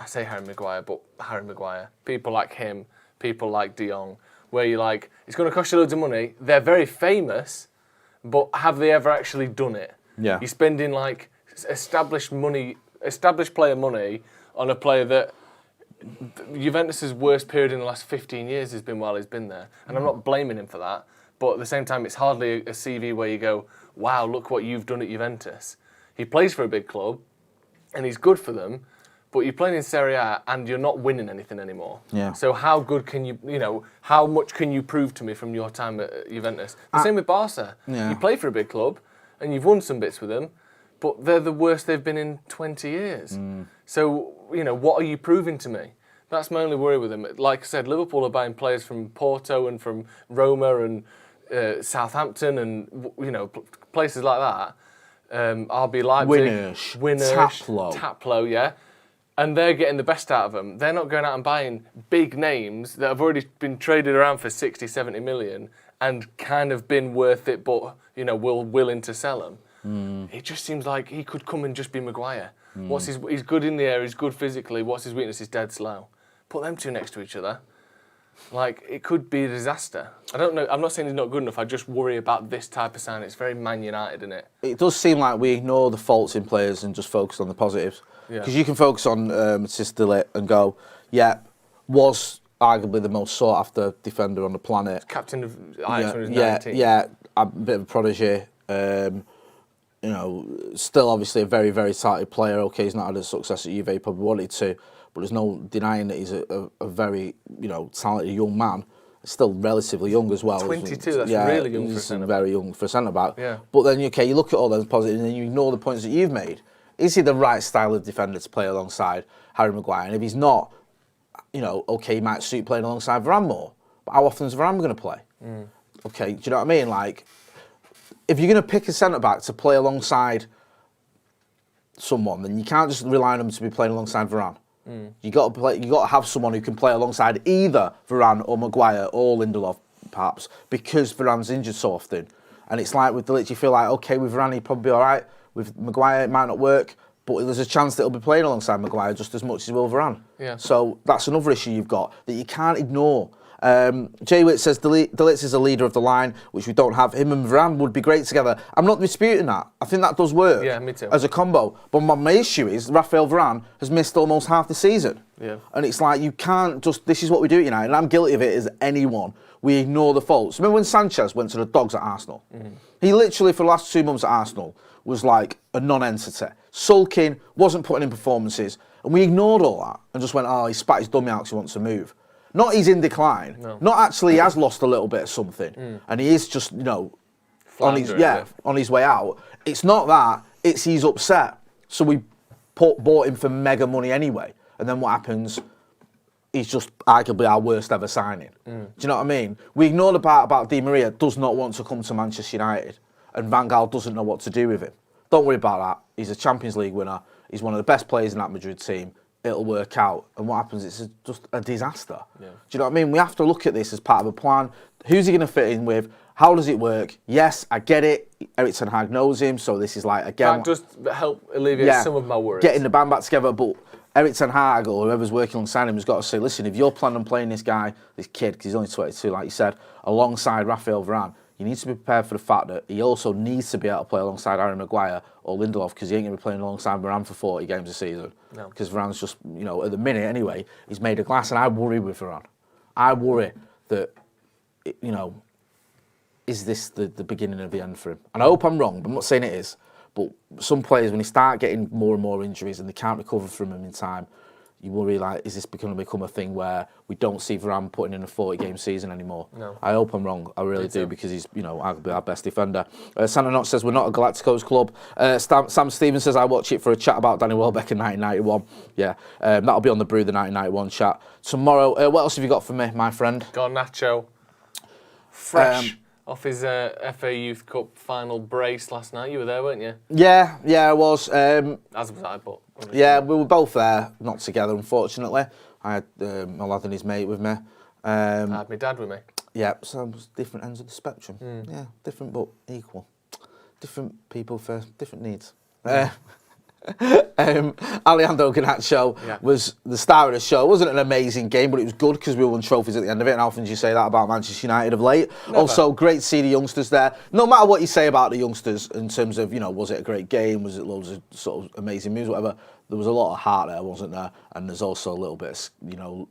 I say Harry Maguire, but Harry Maguire. People like him. People like De Jong. Where you're like, it's going to cost you loads of money. They're very famous, but have they ever actually done it? Yeah. You're spending like established player money on a player that Juventus' worst period in the last 15 years has been while he's been there. And I'm not blaming him for that, but at the same time, it's hardly a CV where you go, wow, look what you've done at Juventus. He plays for a big club, and he's good for them, but you're playing in Serie A and you're not winning anything anymore. Yeah. So how good can you, how much can you prove to me from your time at Juventus? The same with Barca. Yeah. You play for a big club and you've won some bits with them, but they're the worst they've been in 20 years. So, what are you proving to me? That's my only worry with them. Like I said, Liverpool are buying players from Porto and from Roma and Southampton and, places like that. RB Leipzig. Winners. Taplow, yeah. And they're getting the best out of them. They're not going out and buying big names that have already been traded around for 60, 70 million and kind of been worth it, but, willing to sell them. It just seems like he could come and just be Maguire. He's good in the air, he's good physically. What's his weakness? He's dead slow. Put them two next to each other. Like, it could be a disaster. I don't know. I'm not saying he's not good enough. I just worry about this type of sign. It's very Man United, isn't it? It does seem like we ignore the faults in players and just focus on the positives. Because you can focus on Matthias de Ligt and go, was arguably the most sought-after defender on the planet. Captain of Ajax when he was 19. Yeah, a bit of a prodigy. Still obviously a very, very talented player. Okay, he's not had the success at Juve he probably wanted to, but there's no denying that he's a very, talented young man. Still relatively young as well. 22, that's really young for a centre-back. Very young for a centre-back. Yeah. But then, you look at all those positives and then you ignore the points that you've made. Is he the right style of defender to play alongside Harry Maguire? And if he's not, okay, he might suit playing alongside Varane more. But how often is Varane going to play? Okay, do you know what I mean? Like, if you're going to pick a centre-back to play alongside someone, then you can't just rely on him to be playing alongside Varane. You got to have someone who can play alongside either Varane or Maguire or Lindelof, perhaps, because Varane's injured so often. And it's like with the Ligt, you feel like, okay, with Varane he'd probably be all right. With Maguire, it might not work, but there's a chance that he'll be playing alongside Maguire just as much as will Varane. Yeah. So that's another issue you've got that you can't ignore. Jay Witt says De Ligt is a leader of the line, which we don't have. Him and Varane would be great together. I'm not disputing that. I think that does work. Yeah, me too. As a combo. But my issue is Raphael Varane has missed almost half the season. Yeah. And it's like you can't just. This is what we do at United, and I'm guilty of it as anyone. We ignore the faults. Remember when Sanchez went to the dogs at Arsenal? He literally, for the last 2 months at Arsenal, was like a non-entity. Sulking, wasn't putting in performances. And we ignored all that and just went, oh, he spat his dummy out because he wants to move. Not he's in decline. No. Not actually he has lost a little bit of something. And he is just, on his way out. It's not that, it's he's upset. So we bought him for mega money anyway. And then what happens? He's just arguably our worst ever signing. Do you know what I mean? We ignore the part about Di Maria does not want to come to Manchester United. And Van Gaal doesn't know what to do with him. Don't worry about that. He's a Champions League winner. He's one of the best players in that Madrid team. It'll work out. And what happens, it's just a disaster. Yeah. Do you know what I mean? We have to look at this as part of a plan. Who's he going to fit in with? How does it work? Yes, I get it. Eric Ten Hag knows him, so this is like, again... That just help alleviate some of my worries. Getting the band back together, but Eric Ten Hag or whoever's working alongside him has got to say, listen, if you're planning on playing this guy, this kid, because he's only 22, like you said, alongside Raphael Varane, you need to be prepared for the fact that he also needs to be able to play alongside Harry Maguire or Lindelof because he ain't going to be playing alongside Varane for 40 games a season. No. Because Varane's just, at the minute anyway, he's made of glass, and I worry with Varane. I worry that, is this the beginning of the end for him? And I hope I'm wrong, but I'm not saying it is. But some players, when they start getting more and more injuries and they can't recover from them in time, you worry, like, is this going to become a thing where we don't see Varane putting in a 40-game season anymore? No. I hope I'm wrong. I really do, because he's, arguably our best defender. Santa Knox says, we're not a Galacticos club. Sam Stevens says, I watch it for a chat about Danny Welbeck in 1991. Yeah, that'll be on the Brew, the 1991 chat. Tomorrow, what else have you got for me, my friend? Garnacho. Fresh. Off his FA Youth Cup final brace last night. You were there, weren't you? Yeah, I was. As was I, but... Yeah, we were both there, not together, unfortunately. I had my lad and his mate with me. I had my dad with me. Yeah, so it was different ends of the spectrum. Yeah, different but equal. Different people for different needs. Alejandro Garnacho was the star of the show. It wasn't an amazing game, but it was good because we won trophies at the end of it. And how often do you say that about Manchester United of late? Never. Also, great to see the youngsters there. No matter what you say about the youngsters in terms of, was it a great game? Was it loads of sort of amazing moves, whatever? There was a lot of heart there, wasn't there? And there's also a little bit of,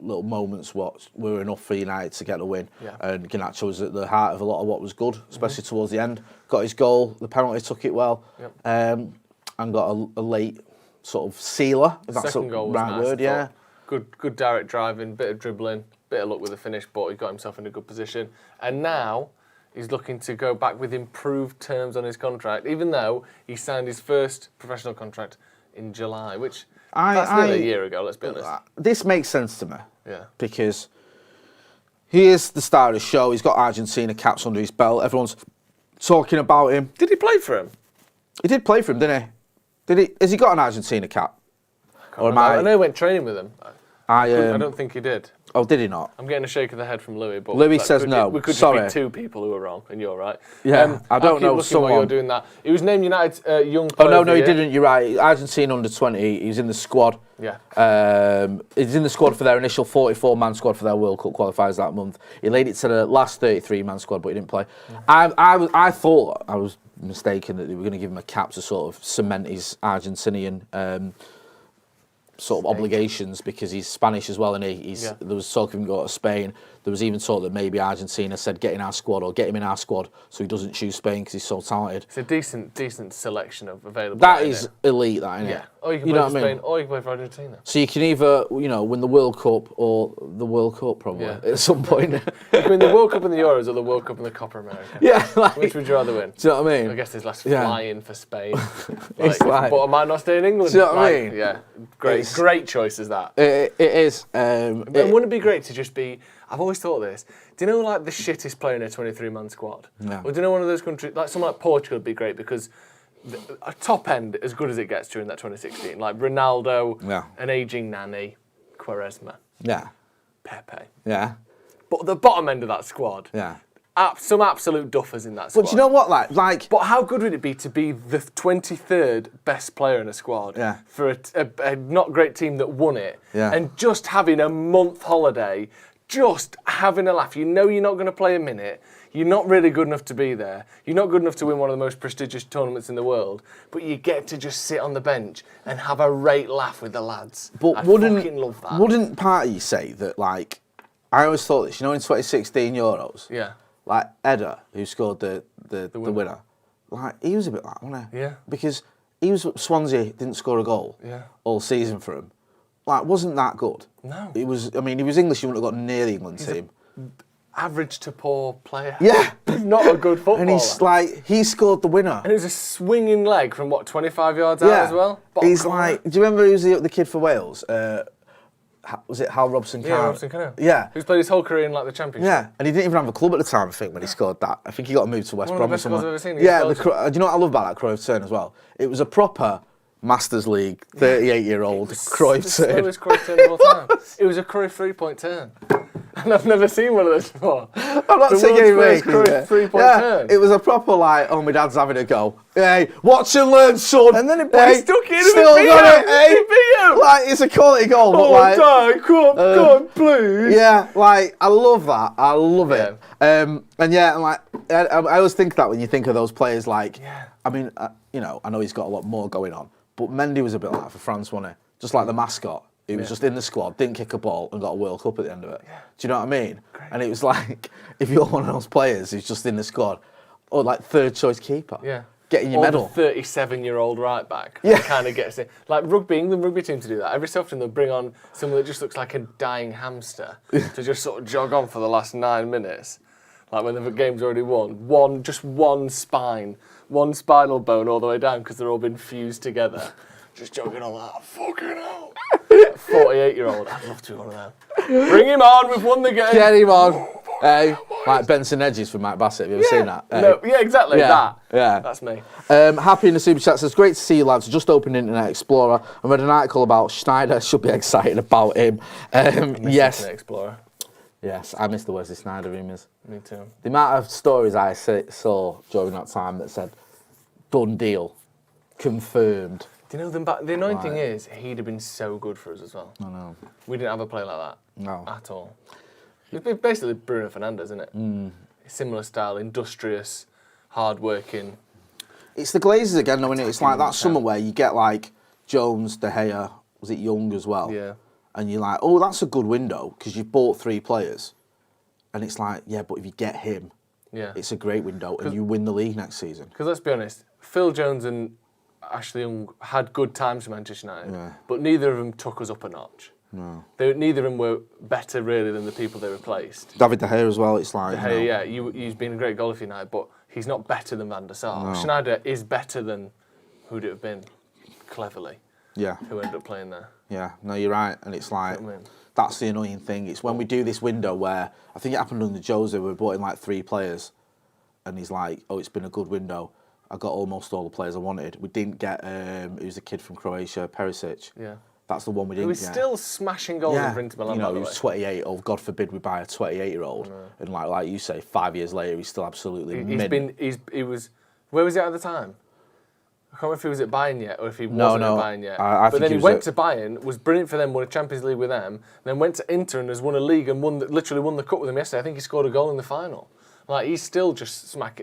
little moments what were enough for United to get the win. Yeah. And Garnacho was at the heart of a lot of what was good, especially towards the end. Got his goal, the penalty, took it well. Yep. And got a late sort of sealer, if that's the right word, yeah. Good direct driving, bit of dribbling, bit of luck with the finish, but he got himself in a good position. And now he's looking to go back with improved terms on his contract, even though he signed his first professional contract in July, which that's nearly a year ago, let's be honest. This makes sense to me. Yeah. Because he is the star of the show. He's got Argentina caps under his belt. Everyone's talking about him. Did he play for him? He did play for him, didn't he? Has he got an Argentina cap? I know he went training with him. I don't think he did. Oh, did he not? I'm getting a shake of the head from Louis, but Louis says no. We could just be two people who are wrong, and you're right. Yeah, I don't know someone. While you're doing that, he was named United's young player. Oh no, he didn't. You're right. Argentina under 20. He's in the squad. Yeah. He's in the squad for their initial 44-man squad for their World Cup qualifiers that month. He laid it to the last 33-man squad, but he didn't play. I thought I was mistaken that they were going to give him a cap to sort of cement his Argentinian sort of obligations because he's Spanish as well, and there was talk of him going to Spain. There was even talk that maybe Argentina said get in our squad or get him in our squad so he doesn't choose Spain because he's so talented. It's a decent selection of available. That is elite, that, isn't it? Yeah. Or you can play for Spain, or you can play for Argentina. So you can either, win the World Cup or the World Cup probably at some point. You can win the World Cup and the Euros or the World Cup and the Copa America. Yeah. Which would you rather win? Do you know what I mean? I guess there's less flying for Spain. But I might not stay in England. Do you know what I mean? Yeah. Great choice is that. It is. But wouldn't it be great to just be... I've always thought this. Do you know like the shittest player in a 23-man squad? No. Or do you know one of those countries, like someone like Portugal would be great because a top end as good as it gets during that 2016, like Ronaldo, an ageing Nani, Quaresma, Yeah. Pepe. Yeah. But the bottom end of that squad, Yeah. some absolute duffers in that squad. But do you know what? Like. But how good would it be to be the 23rd best player in a squad for a not great team that won it, and just having a month holiday, just having a laugh? You know you're not going to play a minute. You're not really good enough to be there. You're not good enough to win one of the most prestigious tournaments in the world. But you get to just sit on the bench and have a great laugh with the lads. But I fucking love that. Wouldn't part of you say that, like, I always thought this, you know, in 2016 Euros? Yeah. Like, Eder, who scored the winner, like, he was a bit like, wasn't he? Yeah. Because he was at Swansea, didn't score a goal all season for him. Like, wasn't that good. No. He was English, you wouldn't have got near the England team. Average to poor player. Yeah. Not a good footballer. And he scored the winner. And it was a swinging leg from, 25 yards out as well? He's like, do you remember who was the kid for Wales? Was it Hal Robson-Kanu? Yeah, Robson-Kanu. Yeah. Who's played his whole career in, the Championship. Yeah, and he didn't even have a club at the time, I think, when he scored that. I think he got moved to West Brom or something. One of the best goals I've ever seen. Yeah, do you know what I love about that Cruyff turn as well? It was a proper Masters League, 38-year-old Cruyff turn. It was the slowest Cruyff turn of all time. It was a Cruyff 3-point turn. And I've never seen one of those before. I'm not taking it away. Turn. It was a proper my dad's having a go. Hey, watch and learn, son. And then he stuck it in still and got it. He beat him. Like, it's a quality goal. But Dad, come on, please. Yeah, I love that. I love it. And I always think that when you think of those players, I mean, I know he's got a lot more going on, but Mendy was a bit like that for France, wasn't he? Just like the mascot. He was just in the squad, didn't kick a ball, and got a World Cup at the end of it. Yeah. Do you know what I mean? Great. And it was like, if you're one of those players who's just in the squad, or third choice keeper, getting your medal. Or the 37-year-old right back. That kind of gets it. Like England rugby team to do that. Every so often they'll bring on someone that just looks like a dying hamster to just sort of jog on for the last 9 minutes. Like when the game's already won. One spinal bone all the way down because they're all been fused together. Just jogging on that. Fucking hell. 48-year-old. I'd love to be one of them. Bring him on. We've won the game. Get him on. Hey, like Benson Edges from Mike Bassett. Have you ever seen that? No, exactly. That. Yeah. That's me. Happy in the Super Chat says, great to see you lads. Just opened Internet Explorer. I read an article about Schneider. Should be excited about him. Yes. Internet Explorer. Yes, I missed the Wesley Sneijder rumours. Me too. The amount of stories I saw during that time that said, done deal, confirmed. Do you know the annoying thing is he'd have been so good for us as well. I know. We didn't have a player like that. No. At all. It's basically Bruno Fernandes, isn't it? Similar style, industrious, hard-working. It's the Glazers again, though, isn't it? It's like that summer where you get Jones, De Gea, was it Young as well? Yeah. And you're like, oh, that's a good window because you've bought 3 players. And it's like, yeah, but if you get him, it's a great window and you win the league next season. Because let's be honest, Phil Jones and Ashley Young had good times for Manchester United, but neither of them took us up a notch. No. Neither of them were better, really, than the people they replaced. David De Gea as well, it's like... De Gea, he's been a great goalie for United, but he's not better than Van der Sar. No. Schneider is better than who'd it have been, cleverly, who ended up playing there. Yeah, no, you're right, and it's like... That's the annoying thing. It's when we do this window where... I think it happened under Jose, we brought in 3 players, and he's like, oh, it's been a good window. I got almost all the players I wanted. We didn't get, who's the kid from Croatia, Perisic. Yeah. That's the one we didn't get. He was still smashing goals in Inter Milan, he was 28, or God forbid we buy a 28-year-old. And like you say, 5 years later, he's still absolutely he was, where was he at the time? I can't remember if he was at Bayern yet, or if he wasn't at Bayern yet. But then he went to Bayern, was brilliant for them, won a Champions League with them, then went to Inter and has won a league and literally won the cup with them yesterday. I think he scored a goal in the final. Like, he's still just one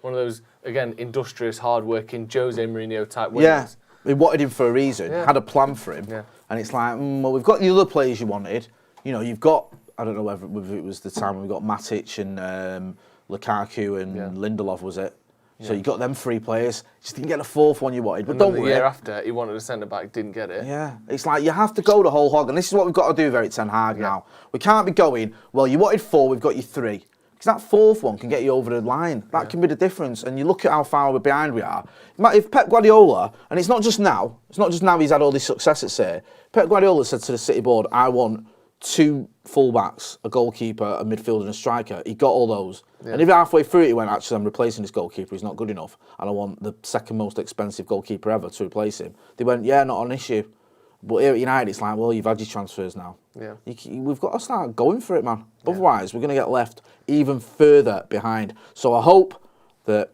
of those, again, industrious, hard-working, Jose Mourinho type winners. Yeah, we wanted him for a reason, had a plan for him. Yeah. And it's like, well, we've got the other players you wanted. You've got, I don't know whether it was the time when we got Matic and Lukaku and Lindelof, was it? Yeah. So you got them 3 players. Just didn't get the 4th one you wanted. But don't worry. The year after, he wanted a centre-back, didn't get it. Yeah. It's like, you have to go the whole hog. And this is what we've got to do very Ten Hag now. We can't be going, well, you wanted 4, we've got you 3. Because that 4th one can get you over the line. That can be the difference. And you look at how far behind we are. If Pep Guardiola, and it's not just now he's had all this success at City. Pep Guardiola said to the City board, I want 2 full-backs, a goalkeeper, a midfielder and a striker. He got all those. Yeah. And if halfway through it he went, actually, I'm replacing this goalkeeper, he's not good enough, and I want the second most expensive goalkeeper ever to replace him. They went, yeah, not an issue. But here at United, it's like, well, you've had your transfers now. Yeah. We've got to start going for it, man. Otherwise, we're going to get left even further behind. So I hope that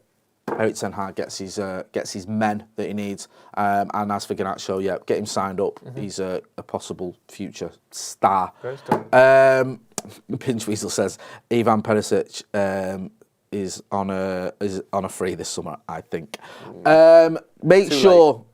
Ten Hag gets his men that he needs. And as for Garnacho, yeah, get him signed up. He's a possible future star. Great stuff. Pinch Weasel says Ivan Perisic is on a free this summer, I think. Make sure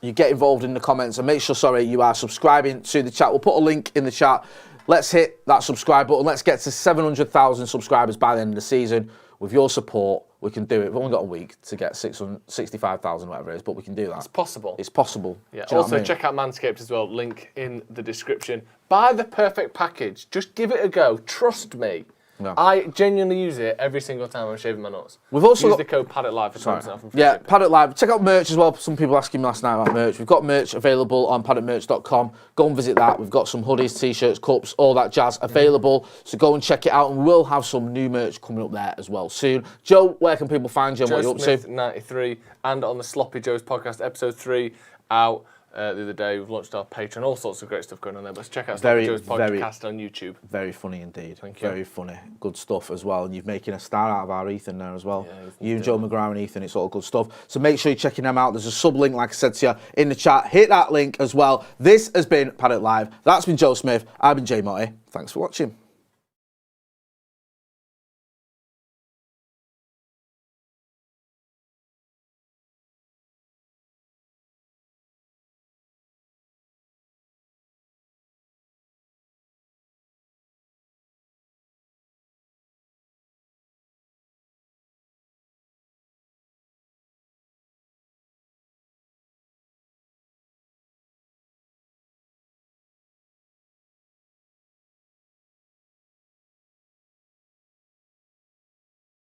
you get involved in the comments and make sure, you are subscribing to the chat. We'll put a link in the chat. Let's hit that subscribe button. Let's get to 700,000 subscribers by the end of the season. With your support, we can do it. We've only got a week to get 665,000, whatever it is, but we can do that. It's possible. It's possible. Yeah. Do you know Also, what I mean? check out Manscaped as well. Link in the description. Buy the perfect package. Just give it a go. Trust me. No. I genuinely use it every single time I'm shaving my nuts. We've also use got the code Paddock Live for 20% off. Yeah, Paddock Live. Check out merch as well. Some people asking me last night about merch. We've got merch available on paddockmerch.com. Go and visit that. We've got some hoodies, t-shirts, cups, all that jazz available. So go and check it out, and we'll have some new merch coming up there as well soon. Joe, where can people find you and what you're up to? 93 and on the Sloppy Joe's podcast, episode 3 out. The other day, we've launched our Patreon, all sorts of great stuff going on there. But check out Sloppy Joe's podcast on YouTube. Very funny indeed. Thank you. Very funny. Good stuff as well. And you're making a star out of our Ethan there as well. Yeah, you, Joe McClaren, and Ethan, it's all good stuff. So make sure you're checking them out. There's a sub link, like I said to you, in the chat. Hit that link as well. This has been Paddock Live. That's been Joe Smith. I've been Jay Motti. Thanks for watching.